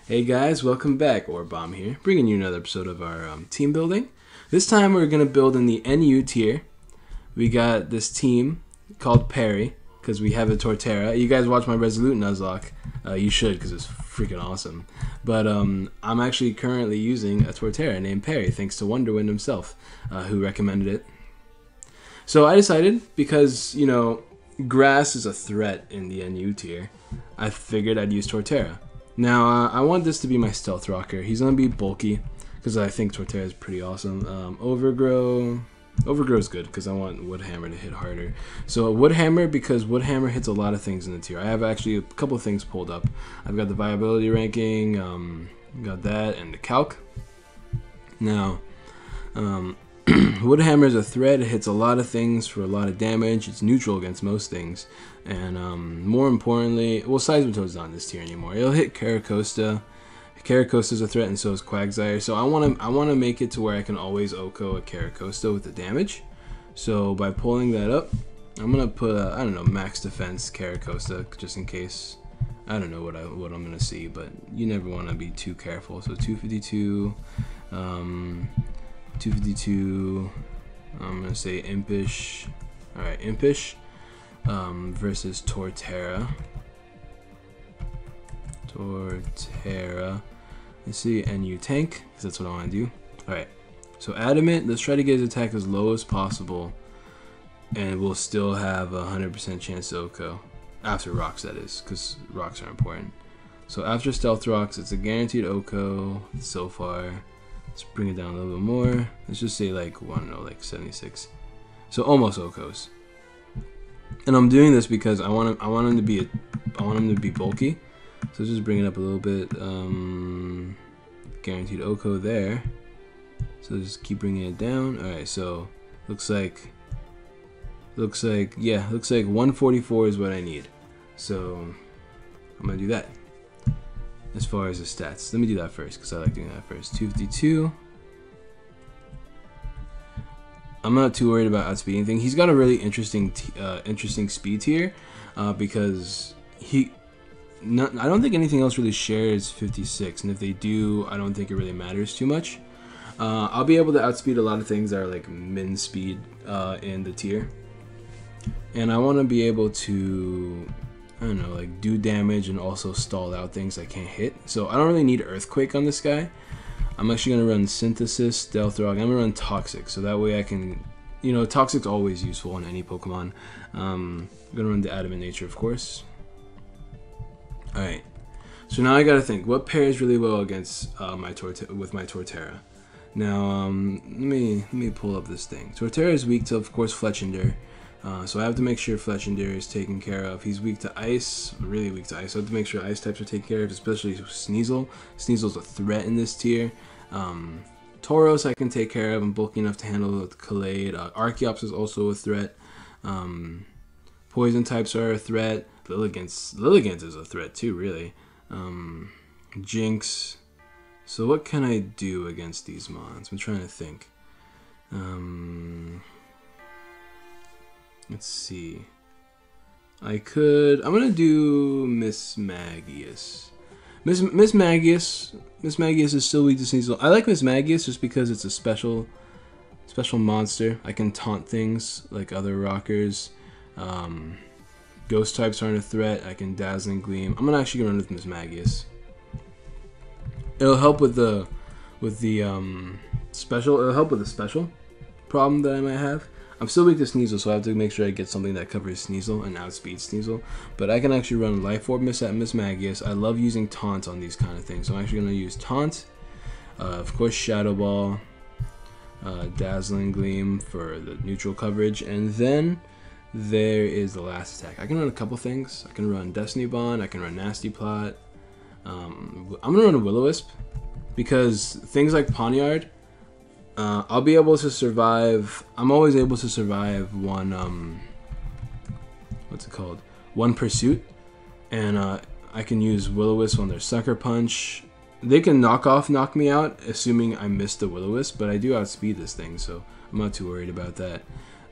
Hey guys, welcome back. Orbomb here, bringing you another episode of our team building. This time we're going to build in the NU tier. We got this team called Perry, because we have a Torterra. You guys watch my Resolute nuzlocke. You should, because it's freaking awesome. But I'm actually currently using a Torterra named Perry, thanks to Wonderwind himself, who recommended it. So I decided, because, you know, grass is a threat in the NU tier, I figured I'd use Torterra. Now, I want this to be my stealth rocker. He's going to be bulky, because I think Torterra is pretty awesome. Overgrow is good, because I want Woodhammer to hit harder. So Woodhammer, because Woodhammer hits a lot of things in the tier. I have actually a couple of things pulled up. I've got the viability ranking, got that, and the calc. Now, Woodhammer is a threat. It hits a lot of things for a lot of damage. It's neutral against most things. And more importantly, well, Seismitoad's not in this tier anymore. It'll hit Caracosta. Caracosta's a threat, and so is Quagsire. So I want to make it to where I can always OHKO a Caracosta with the damage. So by pulling that up, I'm gonna put I don't know, max defense Caracosta just in case. I don't know what I'm gonna see, but you never want to be too careful. So 252, 252. I'm gonna say Impish. All right, Impish. Versus Torterra. Let's see, NU tank, because that's what I want to do. Alright, so Adamant, let's try to get his attack as low as possible, and we'll still have a 100% chance to OHKO. After rocks, that is, because rocks are important. So after stealth rocks, it's a guaranteed OHKO so far. Let's bring it down a little bit more. Let's just say like, I don't know, like 76. So almost OHKOs. And I'm doing this because I want him to be bulky. So let's just bring it up a little bit. Guaranteed OHKO there. So just keep bringing it down. All right. So looks like 144 is what I need. So I'm gonna do that. As far as the stats, let me do that first because I like doing that first. 252. I'm not too worried about outspeeding thing. He's got a really interesting speed tier because I don't think anything else really shares 56, and if they do, I don't think it really matters too much. I'll be able to outspeed a lot of things that are like min speed in the tier, and I want to be able to, I don't know, like do damage and also stall out things I can't hit. So I don't really need Earthquake on this guy. I'm actually going to run Synthesis, Stealth Rock. I'm going to run Toxic, so that way I can, you know, Toxic's always useful in any Pokemon. I'm going to run the Adamant Nature, of course. Alright, so now I got to think, what pairs really well against my Torterra? Now, let me pull up this thing. Torterra is weak to, of course, Fletchinder. So I have to make sure Fletchinder is taken care of. He's weak to Ice, really weak to Ice. So I have to make sure Ice types are taken care of, especially Sneasel. Sneasel's a threat in this tier. Tauros I can take care of. I'm bulky enough to handle with Khalid. Archeops is also a threat. Poison types are a threat. Lilligant is a threat too, really. Jinx. So what can I do against these mons? I'm trying to think. Let's see. I'm gonna do Miss Magius. Miss Magius is still weak to Sneasel. I like Miss Magius just because it's a special monster. I can taunt things like other rockers. Ghost types aren't a threat. I can Dazzling Gleam. I'm gonna actually run with Miss Magius. It'll help with the special. It'll help with the special problem that I might have. I'm still weak to Sneasel, so I have to make sure I get something that covers Sneasel and outspeeds Sneasel. But I can actually run Life Orb Miss Magius. I love using Taunt on these kind of things, so I'm actually going to use Taunt. Of course, Shadow Ball, Dazzling Gleam for the neutral coverage, and then there is the last attack. I can run a couple things. I can run Destiny Bond. I can run Nasty Plot. I'm going to run Will-O-Wisp because things like Poniard, I'll be able to survive. I'm always able to survive one one pursuit, and I can use Will-O-Wisp on their Sucker Punch. They can knock me out, assuming I missed the Will-O-Wisp, but I do outspeed this thing, so I'm not too worried about that.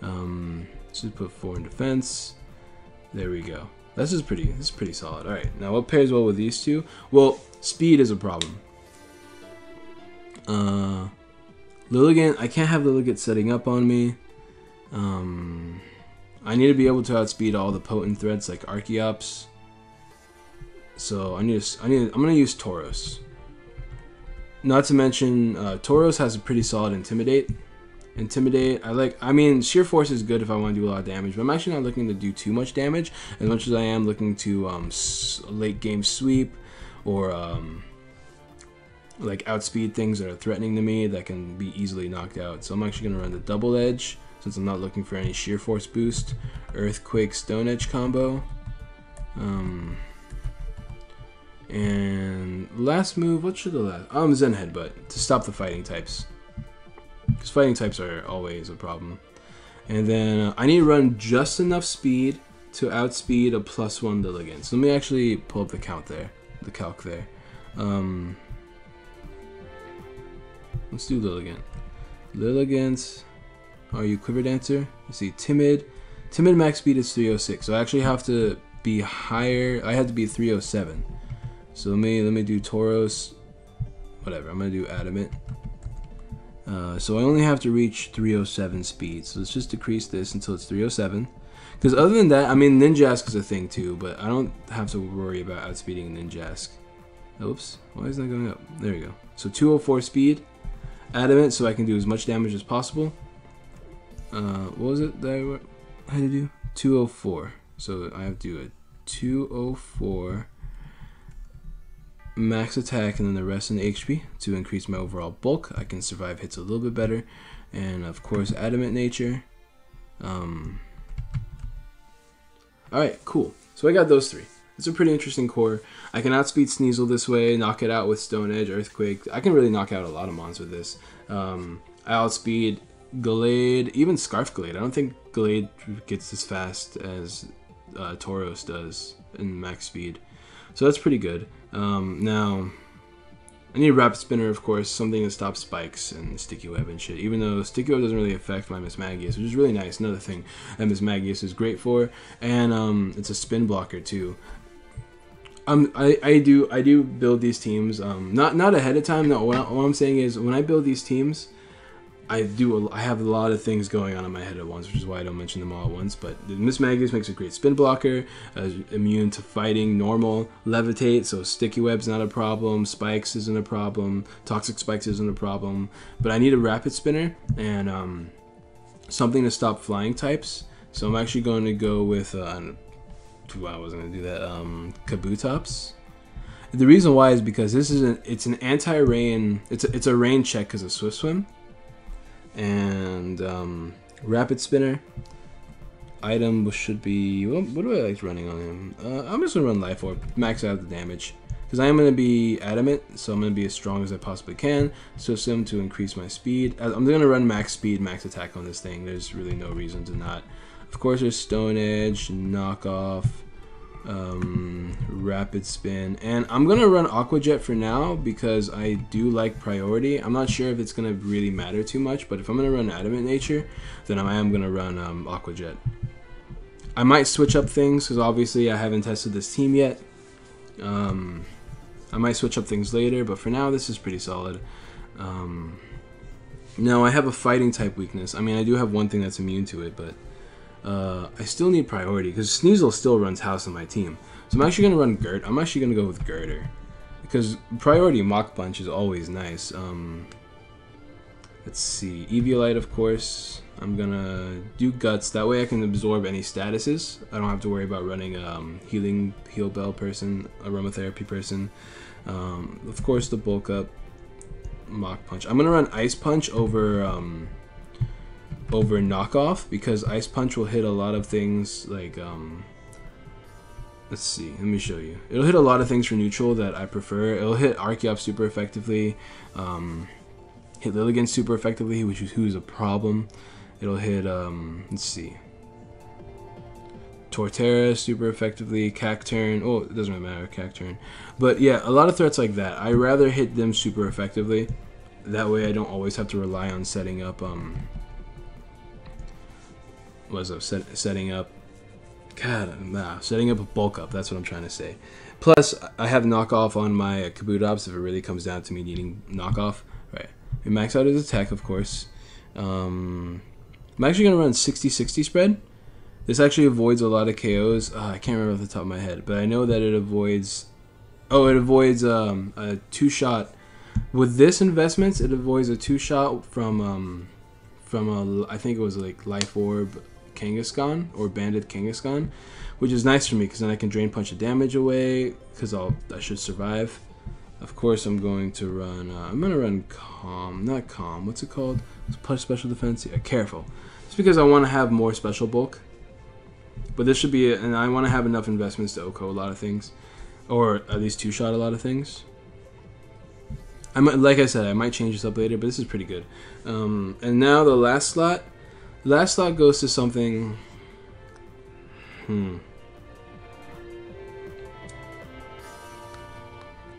Let's just put 4 in defense. There we go. This is pretty solid. All right, now what pairs well with these two? Well, Speed is a problem. Lilligant, I can't have Lilligant setting up on me. I need to be able to outspeed all the potent threats like Archeops. So I'm gonna use Tauros. Not to mention, Tauros has a pretty solid Intimidate. I mean, Sheer Force is good if I want to do a lot of damage, but I'm actually not looking to do too much damage, as much as I am looking to late game sweep, or like outspeed things that are threatening to me that can be easily knocked out. So I'm actually going to run the Double Edge, since I'm not looking for any Sheer Force boost. Earthquake Stone Edge combo. And last move, what should the last? Zen Headbutt, to stop the fighting types. Because fighting types are always a problem. And then I need to run just enough speed to outspeed a +1 Lilligant. So let me actually pull up the calc there. Let's do Lilligant. Lilligant, are you Quiver Dancer? Let's see, Timid max speed is 306. So I actually have to be higher. I have to be 307. So let me do Tauros. Whatever, I'm gonna do Adamant. So I only have to reach 307 speed. So let's just decrease this until it's 307. Because other than that, I mean, Ninjask is a thing too, but I don't have to worry about outspeeding Ninjask. Oops, why is that going up? There we go. So 204 speed, Adamant, so I can do as much damage as possible. What was it that I had to do? 204. So I have to do a 204 max attack and then the rest in the HP to increase my overall bulk. I can survive hits a little bit better, and of course Adamant nature. Alright, cool. So I got those three. It's a pretty interesting core. I can outspeed Sneasel this way, knock it out with Stone Edge, Earthquake. I can really knock out a lot of mons with this. I outspeed Gallade, even Scarf Gallade. I don't think Gallade gets as fast as Tauros does in max speed. So that's pretty good. Now, I need a Rapid Spinner, of course, something that stops spikes and Sticky Web and shit, even though Sticky Web doesn't really affect my Mismagius, which is really nice. Another thing that Mismagius is great for. And it's a spin blocker too. I do build these teams, not ahead of time. No, what I'm saying is when I build these teams, I have a lot of things going on in my head at once, which is why I don't mention them all at once. But the Mismagius makes a great spin blocker, immune to fighting, normal, levitate, so Sticky Web's not a problem, spikes isn't a problem, toxic spikes isn't a problem. But I need a Rapid Spinner and something to stop flying types. So I'm actually going to go with I wasn't going to do that. Kabutops. The reason why is because this is it's an anti-rain. It's a rain check because of Swift Swim. And Rapid Spinner item should be, well, what do I like running on him? I'm just gonna run Life Orb, max out the damage, because I am gonna be Adamant, so I'm gonna be as strong as I possibly can. So Sim to increase my speed. I'm gonna run max speed, max attack on this thing. There's really no reason to not. Of course, there's Stone Edge, Knockoff, Rapid Spin, and I'm gonna run Aqua Jet for now because I do like priority. I'm not sure if it's gonna really matter too much, but if I'm gonna run Adamant nature, then I am gonna run Aqua Jet. I might switch up things because obviously I haven't tested this team yet. I might switch up things later, but for now this is pretty solid. Now I have a fighting type weakness. I mean, I do have one thing that's immune to it, but I still need priority because Sneasel still runs house on my team. So I'm actually going to run I'm actually going to go with Girder because priority Mach Punch is always nice. Let's see, Eviolite, of course. I'm going to do Guts. That way I can absorb any statuses. I don't have to worry about running Heal Bell person, Aromatherapy person. Of course, the Bulk Up, Mach Punch. I'm going to run Ice Punch over Knockoff because Ice Punch will hit a lot of things like let's see, let me show you. It'll hit a lot of things for neutral that I prefer. It'll hit Archeops super effectively, hit Lilligant super effectively, who's a problem. It'll hit let's see, Torterra super effectively, Cacturn. Oh, it doesn't really matter, Cacturn. But yeah, a lot of threats like that. I rather hit them super effectively. That way I don't always have to rely on setting up setting up a bulk up. That's what I'm trying to say. Plus, I have knockoff on my Kabutops if it really comes down to me needing knockoff. Right. We max out his attack, of course. I'm actually going to run 60-60 spread. This actually avoids a lot of KOs. I can't remember off the top of my head, but I know that it avoids... Oh, it avoids a 2-shot. With this investments, it avoids a 2-shot from I think it was like Life Orb Kangaskhan or Banded Kangaskhan, which is nice for me because then I can Drain Punch the damage away because I should survive. Of course, I'm going to run. I'm gonna run Calm, not Calm. What's it called? Plus Special Defense. Yeah, Careful. It's because I want to have more Special Bulk. But this should be, and I want to have enough investments to OHKO a lot of things, or at least 2-shot a lot of things. I might, like I said, I might change this up later, but this is pretty good. And now the last slot. Last slot goes to something.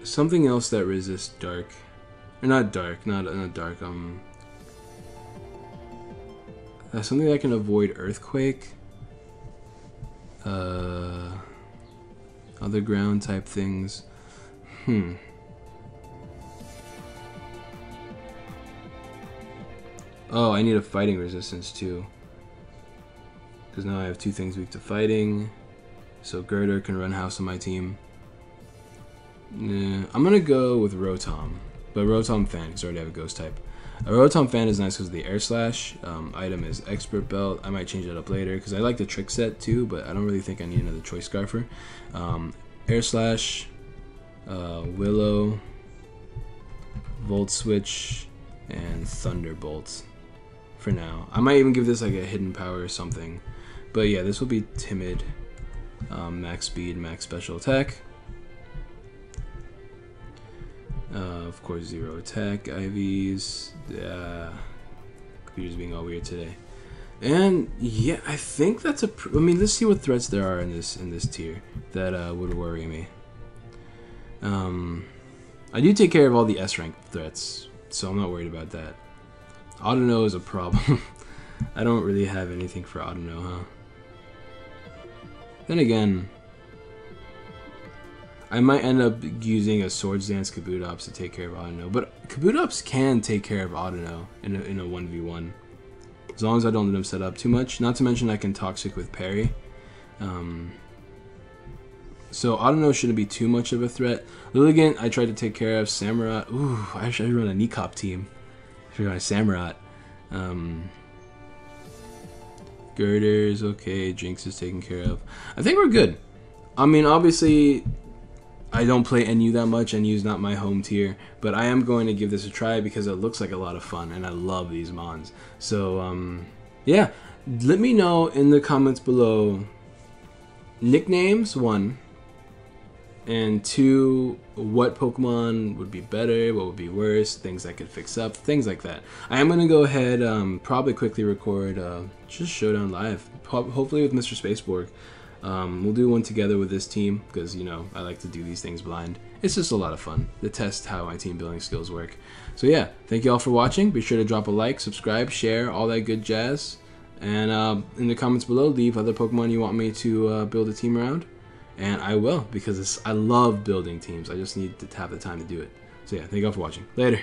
Something else that resists dark, or not dark, not dark. Something that can avoid earthquake. Other ground type things. Oh, I need a fighting resistance too. Because now I have 2 things weak to fighting. So Girder can run house on my team. I'm going to go with Rotom. But Rotom Fan, because I already have a ghost type. A Rotom Fan is nice because the Air Slash item is Expert Belt. I might change that up later because I like the Trick Set too, but I don't really think I need another Choice Scarfer. Air Slash, Willow, Volt Switch, and Thunderbolt for now. I might even give this like a hidden power or something. But yeah, this will be Timid, max speed, max special attack. Of course, 0 attack, IVs. Computer's being all weird today. And yeah, I think that's a. I mean, let's see what threats there are in this tier that would worry me. I do take care of all the S rank threats, so I'm not worried about that. Audino is a problem. I don't really have anything for Audino, huh? Then again, I might end up using a Swords Dance Kabutops to take care of Audino, but Kabutops can take care of Audino in a 1v1. As long as I don't let him set up too much. Not to mention I can Toxic with Parry. So Audino shouldn't be too much of a threat. Lilligant, I tried to take care of. Samurott. Ooh, I should run a Nikop team. I should run a Samurott. Girder's okay. Jinx is taken care of. I think we're good. I mean, obviously, I don't play NU that much. NU's not my home tier, but I am going to give this a try because it looks like a lot of fun, and I love these mons. So, yeah, let me know in the comments below nicknames, 1, and 2, what Pokemon would be better, what would be worse, things I could fix up, things like that. I am going to go ahead, probably quickly record just Showdown Live, hopefully with Mr. Spaceborg. We'll do one together with this team because, you know, I like to do these things blind. It's just a lot of fun to test how my team building skills work. So yeah, thank you all for watching. Be sure to drop a like, subscribe, share, all that good jazz. And in the comments below, leave other Pokemon you want me to build a team around. And I will, because I love building teams. I just need to have the time to do it. So yeah, thank you all for watching. Later.